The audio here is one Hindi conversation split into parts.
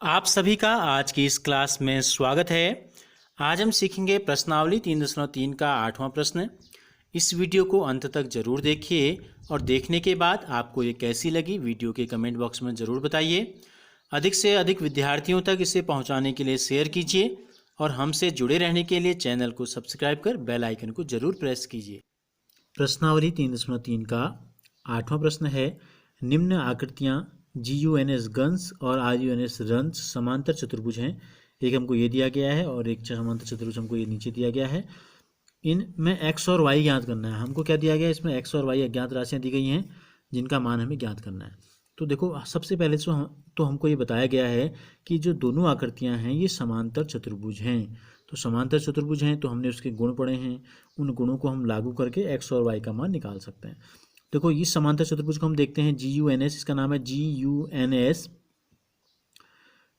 आप सभी का आज की इस क्लास में स्वागत है। आज हम सीखेंगे प्रश्नावली 3.3 का 8वां प्रश्न। इस वीडियो को अंत तक जरूर देखिए और देखने के बाद आपको ये कैसी लगी वीडियो के कमेंट बॉक्स में ज़रूर बताइए। अधिक से अधिक विद्यार्थियों तक इसे पहुंचाने के लिए शेयर कीजिए और हमसे जुड़े रहने के लिए चैनल को सब्सक्राइब कर बेल आइकन को जरूर प्रेस कीजिए। प्रश्नावली 3.3 का 8वां प्रश्न है, निम्न आकृतियाँ GUNS गन्स और RUNS रन्स समांतर चतुर्भुज हैं। एक हमको ये दिया गया है और एक समांतर चतुर्भुज हमको ये नीचे दिया गया है। इनमें x और y ज्ञात करना है। हमको क्या दिया गया है, इसमें x और y अज्ञात राशियाँ दी गई हैं जिनका मान हमें ज्ञात करना है। तो देखो, सबसे पहले तो हमको ये बताया गया है कि जो दोनों आकृतियाँ हैं ये समांतर चतुर्भुज हैं। तो समांतर चतुर्भुज हैं तो हमने उसके गुण पढ़े हैं, उन गुणों को हम लागू करके x और y का मान निकाल सकते हैं। देखो, इस समांतर चतुर्भुज को हम देखते हैं GUNS, इसका नाम है GUNS।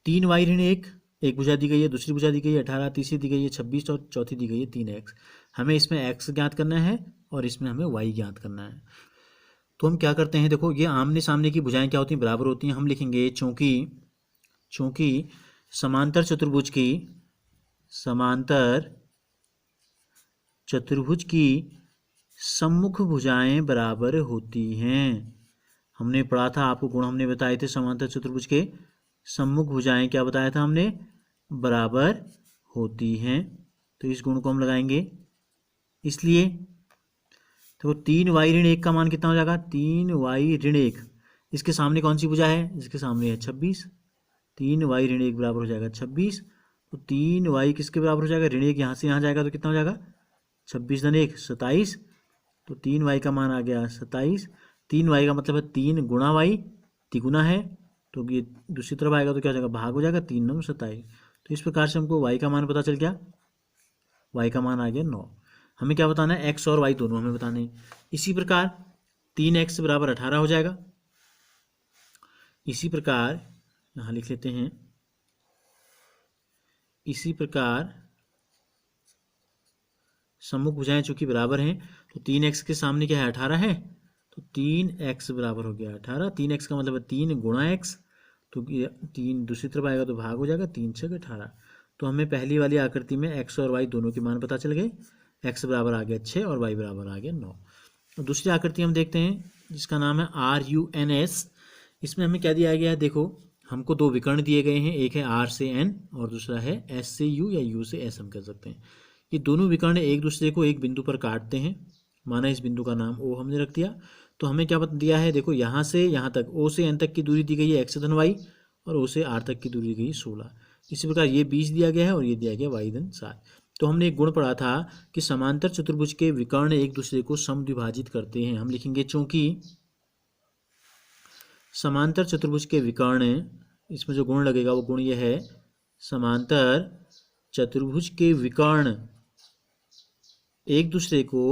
3y ऋण 1, एक भुजा दी गई है, दूसरी भुजा दी गई है 18, तीसरी दी गई है 26 और चौथी दी गई है 3x। हमें इसमें x ज्ञात करना है और इसमें हमें y ज्ञात करना है। तो हम क्या करते हैं, देखो ये आमने सामने की भुजाएं क्या होती हैं, बराबर होती हैं। हम लिखेंगे चूंकि समांतर चतुर्भुज की सम्मुख भुजाएं बराबर होती हैं। हमने पढ़ा था, आपको गुण हमने बताए थे समांतर चतुर्भुज के सम्मुख भुजाएं क्या बताया था हमने, बराबर होती हैं। तो इस गुण को हम लगाएंगे। इसलिए तो 3y ऋण 1 का मान कितना हो जाएगा, 3y ऋण 1, इसके सामने कौन सी भुजा है, इसके सामने है 26। 3y ऋण 1 बराबर हो जाएगा 26। तो 3y किसके बराबर हो जाएगा, ऋण 1 यहाँ से यहाँ जाएगा तो कितना हो जाएगा, 26 धन 1 27। तो 3y का मान आ गया 27। 3y का मतलब है 3 गुणा y, तिगुना है तो ये दूसरी तरफ आएगा तो क्या हो जाएगा, भाग हो जाएगा, 3 9 27। तो इस प्रकार से हमको y का मान पता चल गया, y का मान आ गया 9। हमें क्या बताना है, x और y दोनों हमें बताने हैं। इसी प्रकार 3x बराबर 18 हो जाएगा। इसी प्रकार यहाँ लिख लेते हैं, इसी प्रकार सम्मुख भुजाएं चूंकि बराबर हैं तो 3x के सामने क्या है, 18 है, तो 3x बराबर हो गया 18। 3x का मतलब है 3 गुणा x, तो 3 दूसरी तरफ आएगा तो भाग हो जाएगा, 3 6 18। तो हमें पहली वाली आकृति में x और y दोनों के मान पता चल गए। x बराबर आ गया 6 और y बराबर आ गया 9। तो दूसरी आकृति हम देखते हैं जिसका नाम है RUNS। इसमें हमें क्या दिया गया है, देखो हमको दो विकर्ण दिए गए हैं, एक है R से N और दूसरा है S से U या U से S हम कह सकते हैं। ये दोनों विकर्ण एक दूसरे को एक बिंदु पर काटते हैं। माना इस बिंदु का नाम O हमने रख दिया। तो हमें क्या दिया है, देखो यहाँ से यहाँ तक O से N तक की दूरी दी गई है x धन y और O से R तक की दूरी दी गई है 16। इसी प्रकार ये 20 दिया गया है और ये दिया गया y धन 7। तो हमने एक गुण पढ़ा था कि समांतर चतुर्भुज के विकर्ण एक दूसरे को समद्विभाजित करते हैं। हम लिखेंगे चूंकि समांतर चतुर्भुज के विकर्ण, इसमें जो गुण लगेगा वो गुण ये है, समांतर चतुर्भुज के विकर्ण एक दूसरे को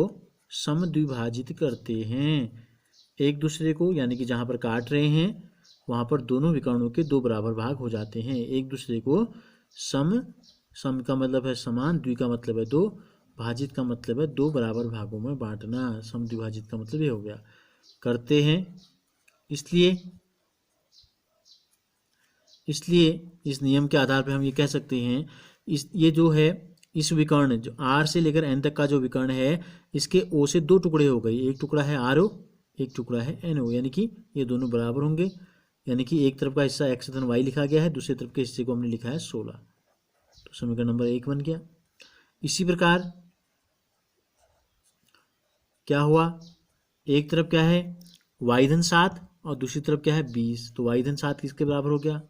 समद्विभाजित करते हैं। एक दूसरे को यानी कि जहाँ पर काट रहे हैं वहाँ पर दोनों विकर्णों के दो बराबर भाग हो जाते हैं। एक दूसरे को सम का मतलब है समान, द्वि का मतलब है दो, भाजित का मतलब है दो बराबर भागों में बांटना। समद्विभाजित का मतलब ये हो गया, करते हैं। इसलिए इस नियम के आधार पर हम ये कह सकते हैं, ये जो है इस विकर्ण जो R से लेकर N तक का जो विकर्ण है, इसके O से दो टुकड़े हो गए, एक टुकड़ा है RO, एक टुकड़ा है NO, यानी कि ये दोनों बराबर होंगे। यानी कि एक तरफ का हिस्सा x धन y लिखा गया है, दूसरी तरफ के हिस्से को हमने लिखा है 16। तो समीकरण नंबर 1 बन गया। इसी प्रकार क्या हुआ, एक तरफ क्या है y धन 7 और दूसरी तरफ क्या है 20। तो y धन 7 किसके बराबर हो गया,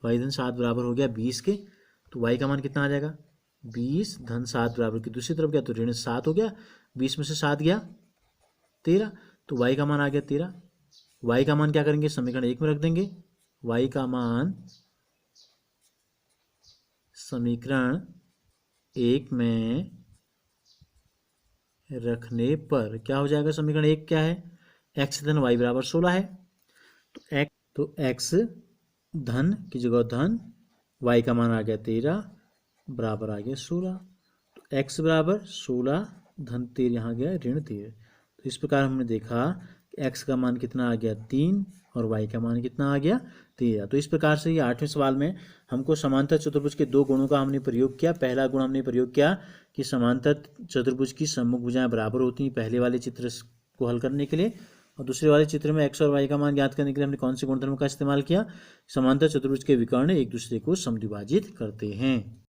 y धन 7 बराबर हो गया 20 के। तो y का मान कितना आ जाएगा, 20 धन 7 बराबर की दूसरी तरफ गया तो ऋण 7 हो गया, 20 में से 7 गया 13, तो y का मान आ गया 13। y का मान क्या करेंगे, समीकरण 1 में रख देंगे। y का मान समीकरण 1 में रखने पर क्या हो जाएगा, समीकरण 1 क्या है, x धन y बराबर 16 है। तो x धन की जगह धन, y का मान आ गया 13 बराबर आ गया 16। तो x बराबर 16 धन 13 यहाँ गया ऋण 13। तो इस प्रकार हमने देखा x का मान कितना आ गया 3 और y का मान कितना आ गया 13। तो इस प्रकार से ये 8वें सवाल में हमको समांतर चतुर्भुज के दो गुणों का हमने प्रयोग किया। पहला गुण हमने प्रयोग किया कि समांतर चतुर्भुज की सम्मुख भुजाएं बराबर होती हैं पहले वाले चित्र को हल करने के लिए, और दूसरे वाले चित्र में x और y का मान ज्ञात करने के लिए हमने कौन से गुणधर्म का इस्तेमाल किया, समांतर चतुर्भुज के विकर्ण एक दूसरे को समद्विभाजित करते हैं।